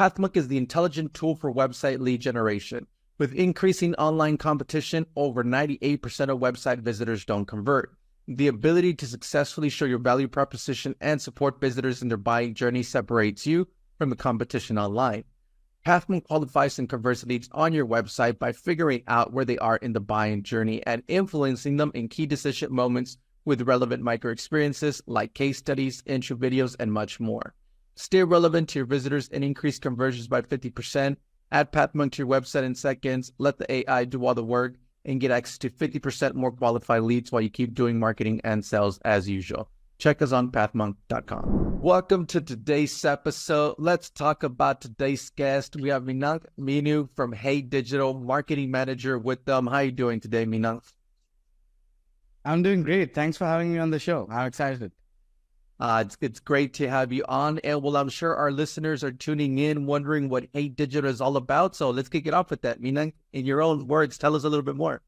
Pathmark is the intelligent tool for website lead generation. With increasing online competition, over 98% of website visitors don't convert. The ability to successfully show your value proposition and support visitors in their buying journey separates you from the competition online. Pathmark qualifies and converts leads on your website by figuring out where they are in the buying journey and influencing them in key decision moments with relevant micro experiences like case studies, intro videos, and much more. Stay relevant to your visitors and increase conversions by 50%. Add Pathmark to your website in seconds, let the AI do all the work, and get access to 50% more qualified leads while you keep doing marketing and sales as usual. Check us on pathmark.com. Welcome to today's episode. Let's talk about today's guest. We have Meenank Minnu from Hey Digital, marketing manager with them. How are you doing today, Meenank? I'm doing great. Thanks for having me on the show. I'm excited. It's great to have you on. And well, I'm sure our listeners are tuning in, wondering what Hey Digital is all about. So let's kick it off with that. Meenank, in your own words, tell us a little bit more.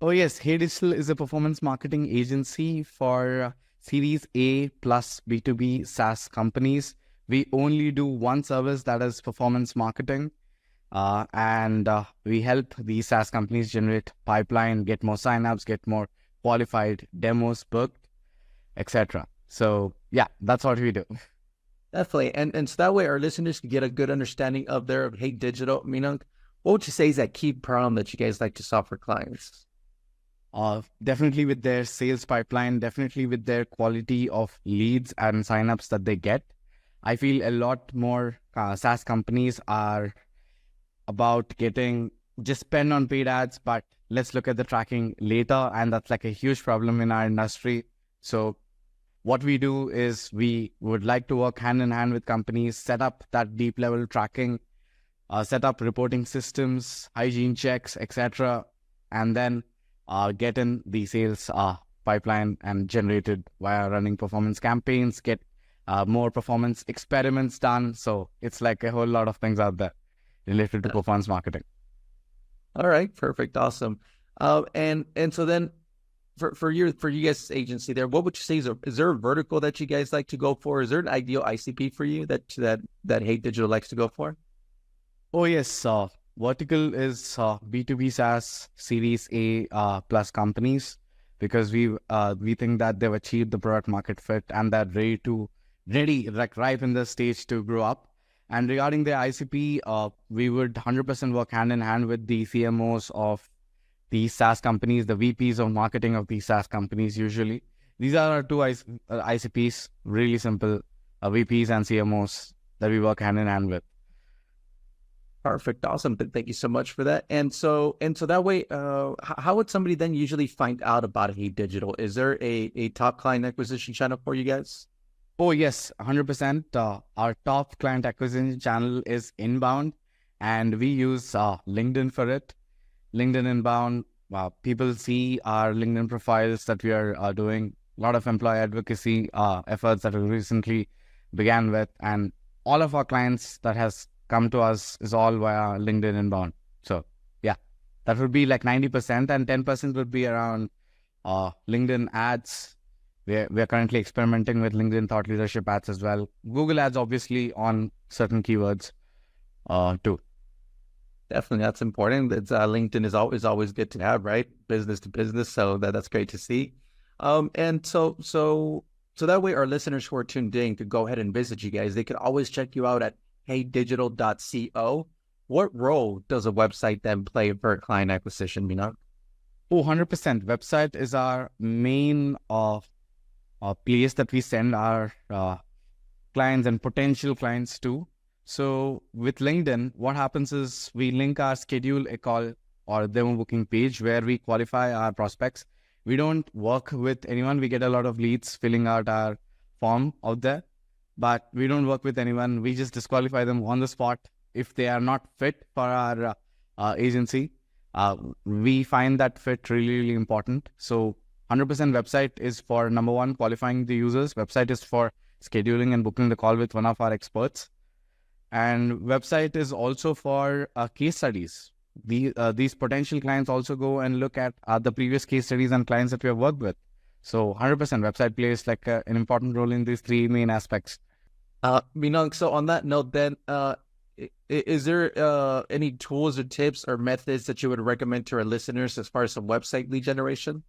Oh, yes. Hey Digital is a performance marketing agency for Series A plus B2B SaaS companies. We only do one service, that is performance marketing. And we help these SaaS companies generate pipeline, get more signups, get more qualified demos booked, etc. So yeah, that's what we do. Definitely. And so that way our listeners can get a good understanding of their Hey Digital. Meenank, what would you say is that key problem that you guys like to solve for clients? Definitely with their sales pipeline, definitely with their quality of leads and signups that they get. I feel a lot more SaaS companies are about getting just spend on paid ads, but let's look at the tracking later. And that's like a huge problem in our industry. So what we do is we would like to work hand in hand with companies, set up that deep level tracking, set up reporting systems, hygiene checks, etc. And then get in the sales pipeline and generated via running performance campaigns, get more performance experiments done. So it's like a whole lot of things out there related to performance marketing. All right, perfect, awesome. And so then for you guys' agency there, what would you say is there a vertical that you guys like to go for? Is there an ideal ICP for you that Hey Digital likes to go for? Oh yes, vertical is B2B SaaS Series A plus companies, because we think that they've achieved the product market fit and they're ripe in the stage to grow up. And regarding the ICP, we would 100% work hand in hand with the CMOs of these SaaS companies, the VPs of marketing of these SaaS companies usually. These are our two ICPs, really simple, VPs and CMOs that we work hand in hand with. Perfect. Awesome. Thank you so much for that. And so that way, how would somebody then usually find out about Hey Digital? Is there a top client acquisition channel for you guys? Oh, yes, 100%. Our top client acquisition channel is inbound, and we use LinkedIn for it. LinkedIn inbound, people see our LinkedIn profiles that we are doing, a lot of employee advocacy efforts that we recently began with, and all of our clients that has come to us is all via LinkedIn inbound. So yeah, that would be like 90%, and 10% would be around LinkedIn ads. We're currently experimenting with LinkedIn thought leadership ads as well. Google ads, obviously, on certain keywords too. Definitely, that's important. It's LinkedIn is always good to have, right? Business to business. So that's great to see. And so that way our listeners who are tuned in could go ahead and visit you guys. They could always check you out at heydigital.co. What role does a website then play for client acquisition, Meenank? Oh, 100%. Website is our main place that we send our clients and potential clients to. So with LinkedIn, what happens is we link our schedule a call or demo booking page where we qualify our prospects. We don't work with anyone. We get a lot of leads filling out our form out there, but we don't work with anyone. We just disqualify them on the spot if they are not fit for our agency. We find that fit really, really important. So 100% website is for number one, qualifying the users. Website is for scheduling and booking the call with one of our experts. And website is also for case studies. These potential clients also go and look at the previous case studies and clients that we have worked with. So 100% website plays like an important role in these three main aspects. Meenank, so on that note then, Is there any tools or tips or methods that you would recommend to our listeners as far as some website lead generation?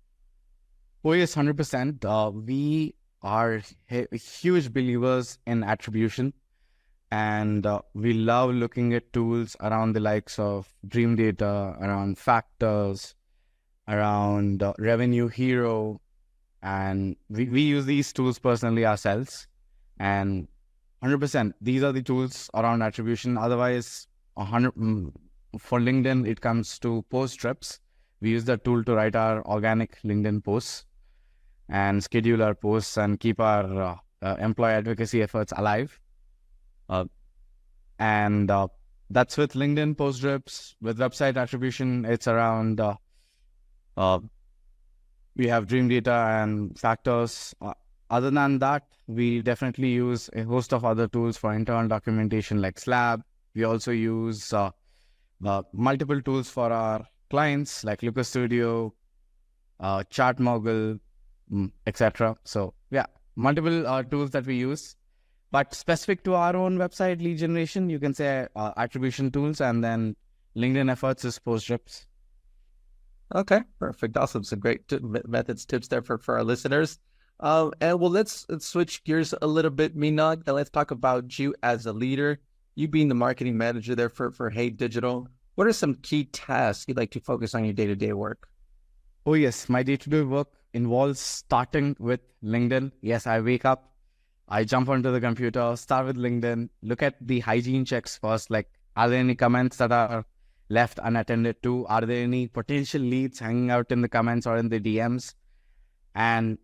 Oh, yes, 100%. We are huge believers in attribution, and we love looking at tools around the likes of Dream Data, around Factors, around Revenue Hero, and we use these tools personally ourselves. And 100%, these are the tools around attribution. Otherwise, 100 for LinkedIn, it comes to post scripts. We use that tool to write our organic LinkedIn posts and schedule our posts and keep our employee advocacy efforts alive. And that's with LinkedIn post scripts. With website attribution, it's around we have Dream Data and Factors. Other than that, we definitely use a host of other tools for internal documentation like Slab. We also use multiple tools for our clients like Looker Studio, ChartMogul, etc. So yeah, multiple tools that we use. But specific to our own website lead generation, you can say attribution tools, and then LinkedIn efforts is post scripts. Okay, perfect. Awesome. Some great methods, tips there for our listeners. And well, let's switch gears a little bit, Meenank, and let's talk about you as a leader. You being the marketing manager there for Hey Digital. What are some key tasks you'd like to focus on your day-to-day work? Oh yes, my day-to-day work involves starting with LinkedIn. Yes, I wake up, I jump onto the computer, start with LinkedIn, look at the hygiene checks first, like are there any comments that are left unattended to? Are there any potential leads hanging out in the comments or in the DMs? And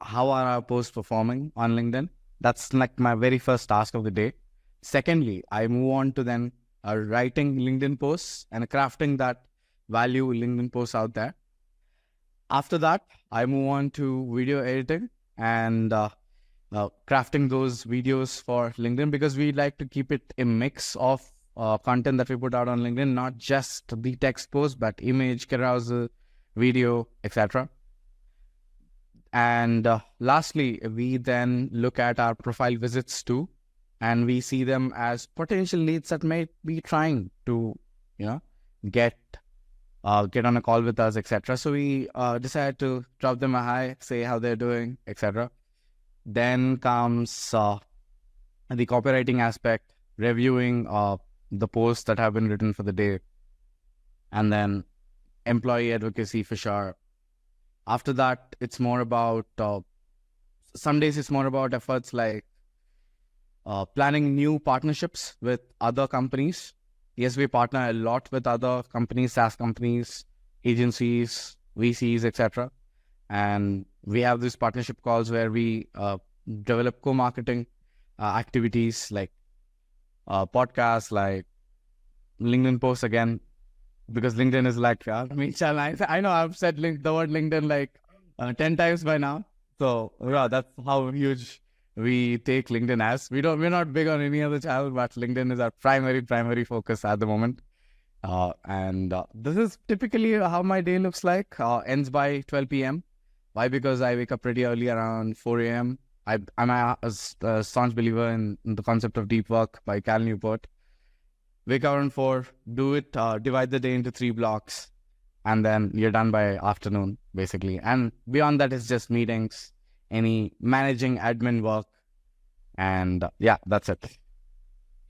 how are our posts performing on LinkedIn? That's like my very first task of the day. Secondly, I move on to then writing LinkedIn posts and crafting that value LinkedIn posts out there. After that, I move on to video editing and crafting those videos for LinkedIn, because we like to keep it a mix of content that we put out on LinkedIn, not just the text post, but image, carousel, video, etc. And lastly, we then look at our profile visits too, and we see them as potential leads that may be trying to, get on a call with us, etc. So we decide to drop them a hi, say how they're doing, etc. Then comes the copywriting aspect, reviewing the posts that have been written for the day, and then employee advocacy for sure. After that, it's more about, some days it's more about efforts like planning new partnerships with other companies. Yes, we partner a lot with other companies, SaaS companies, agencies, VCs, etc. And we have these partnership calls where we develop co-marketing activities like podcasts, like LinkedIn posts again, because LinkedIn is like, I know I've said the word LinkedIn like 10 times by now. So yeah, that's how huge we take LinkedIn as. We're not big on any other channel, but LinkedIn is our primary focus at the moment. And this is typically how my day looks like. Ends by 12 p.m. Why? Because I wake up pretty early, around 4 a.m. I'm a staunch believer in the concept of deep work by Cal Newport. Wake up around 4, do it, divide the day into 3 blocks, and then you're done by afternoon, basically. And beyond that, it's just meetings, any managing admin work, and yeah, that's it.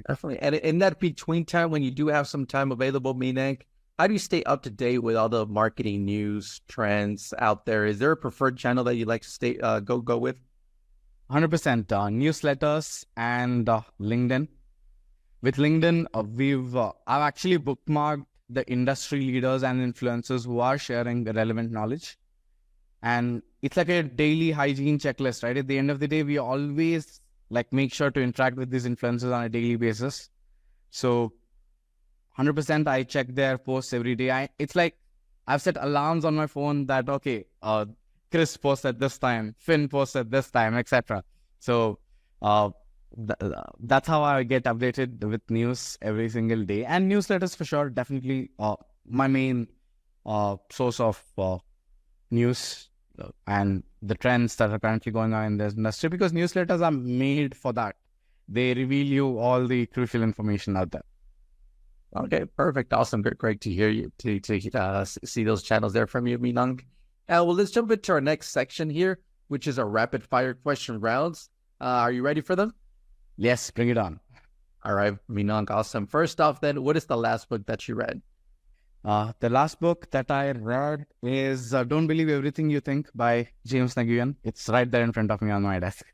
Definitely. And in that between time, when you do have some time available, Meenank, how do you stay up to date with all the marketing news trends out there? Is there a preferred channel that you like to stay go with? 100% newsletters and LinkedIn. With LinkedIn, I've actually bookmarked the industry leaders and influencers who are sharing the relevant knowledge. And it's like a daily hygiene checklist, right? At the end of the day, we always make sure to interact with these influencers on a daily basis. So 100% I check their posts every day. It's like I've set alarms on my phone that, okay, Chris posts at this time, Finn posts at this time, etc. So that's how I get updated with news every single day. And newsletters for sure, definitely my main source of news and the trends that are currently going on in the industry, because newsletters are made for that. They reveal you all the crucial information out there. Okay, perfect. Awesome. Great to hear you, to see those channels there from you, Meenank. Well, let's jump into our next section here, which is our rapid fire question rounds. Are you ready for them? Yes, bring it on. All right, Meenank. Awesome. First off, then, what is the last book that you read? The last book that I read is Don't Believe Everything You Think by James Nguyen. It's right there in front of me on my desk.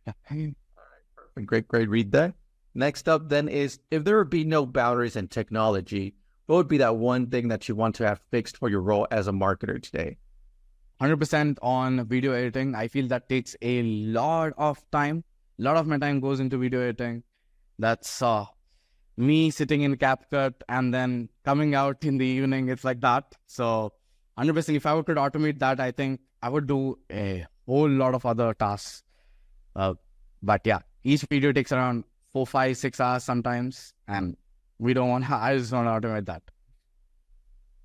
Great read there. Next up, then, is if there would be no boundaries in technology, what would be that one thing that you want to have fixed for your role as a marketer today? 100% on video editing. I feel that takes a lot of time. A lot of my time goes into video editing. That's me sitting in CapCut and then coming out in the evening. It's like that. So 100%, if I could automate that, I think I would do a whole lot of other tasks. But yeah, each video takes around 4, 5, 6 hours sometimes. And we don't want, I just want to automate that.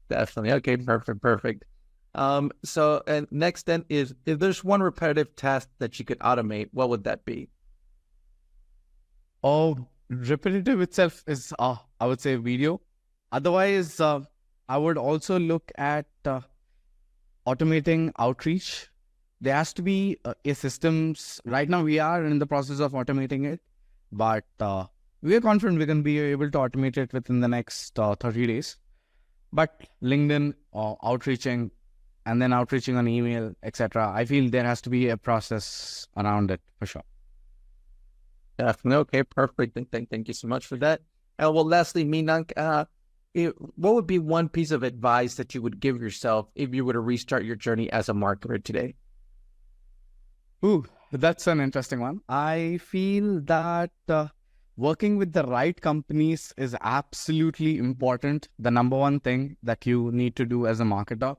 Definitely. Okay, perfect. So and next then is, if there's one repetitive task that you could automate, what would that be? Oh, repetitive itself is, I would say, video. Otherwise, I would also look at automating outreach. There has to be a systems. Right now, we are in the process of automating it, but we are confident we can be able to automate it within the next 30 days. But LinkedIn, outreaching, and then outreaching on email, etc. I feel there has to be a process around it for sure. Definitely. Okay, perfect. Thank you so much for that. And well, lastly, Meenank, what would be one piece of advice that you would give yourself if you were to restart your journey as a marketer today? Ooh, that's an interesting one. I feel that working with the right companies is absolutely important. The number one thing that you need to do as a marketer.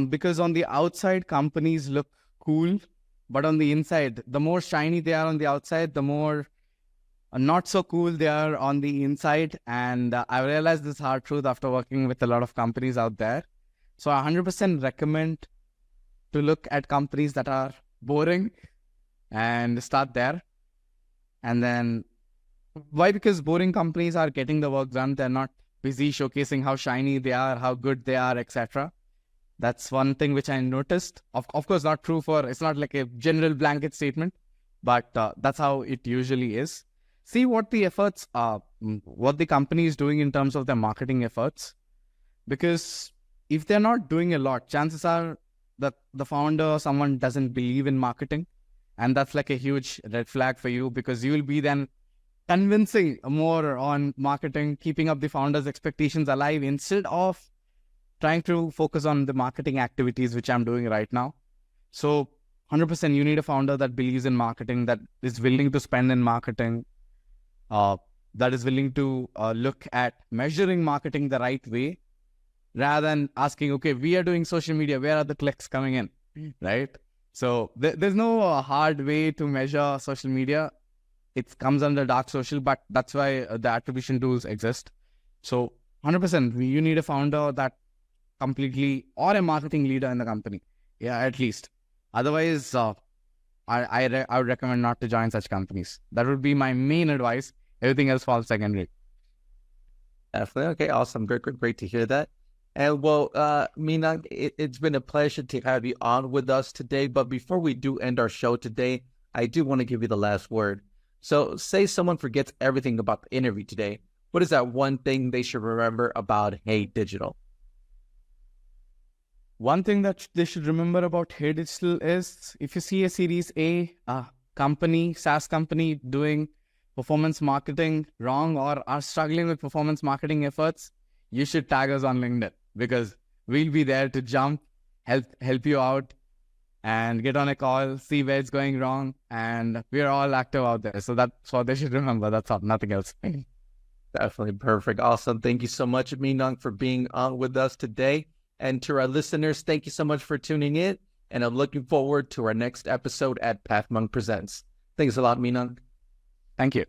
Because on the outside, companies look cool, but on the inside, the more shiny they are on the outside, the more not so cool they are on the inside. And I realized this hard truth after working with a lot of companies out there. So I 100% recommend to look at companies that are boring and start there. And then why? Because boring companies are getting the work done. They're not busy showcasing how shiny they are, how good they are, etc. That's one thing which I noticed. Of course, not true it's not like a general blanket statement, but that's how it usually is. See what the efforts are, what the company is doing in terms of their marketing efforts. Because if they're not doing a lot, chances are that the founder or someone doesn't believe in marketing. And that's like a huge red flag for you, because you will be then convincing more on marketing, keeping up the founder's expectations alive instead of trying to focus on the marketing activities, which I'm doing right now. So 100%, you need a founder that believes in marketing, that is willing to spend in marketing, that is willing to look at measuring marketing the right way, rather than asking, okay, we are doing social media, where are the clicks coming in, right? So there's no hard way to measure social media. It comes under dark social, but that's why the attribution tools exist. So 100%, you need a founder that completely, or a marketing leader in the company. Yeah, at least. Otherwise, I would recommend not to join such companies. That would be my main advice. Everything else falls secondary. Definitely. Okay, awesome. Great to hear that. And well, Meenank, it's been a pleasure to have you on with us today. But before we do end our show today, I do want to give you the last word. So say someone forgets everything about the interview today. What is that one thing they should remember about Hey Digital? One thing that they should remember about Hey Digital is, if you see a Series A company, SaaS company doing performance marketing wrong or are struggling with performance marketing efforts, you should tag us on LinkedIn, because we'll be there to jump, help you out, and get on a call, see where it's going wrong, and we're all active out there. So that's what they should remember. That's all, nothing else. Definitely. Perfect. Awesome. Thank you so much, Meenank, for being on with us today. And to our listeners, thank you so much for tuning in. And I'm looking forward to our next episode at PathMonk Presents. Thanks a lot, Meenank. Thank you.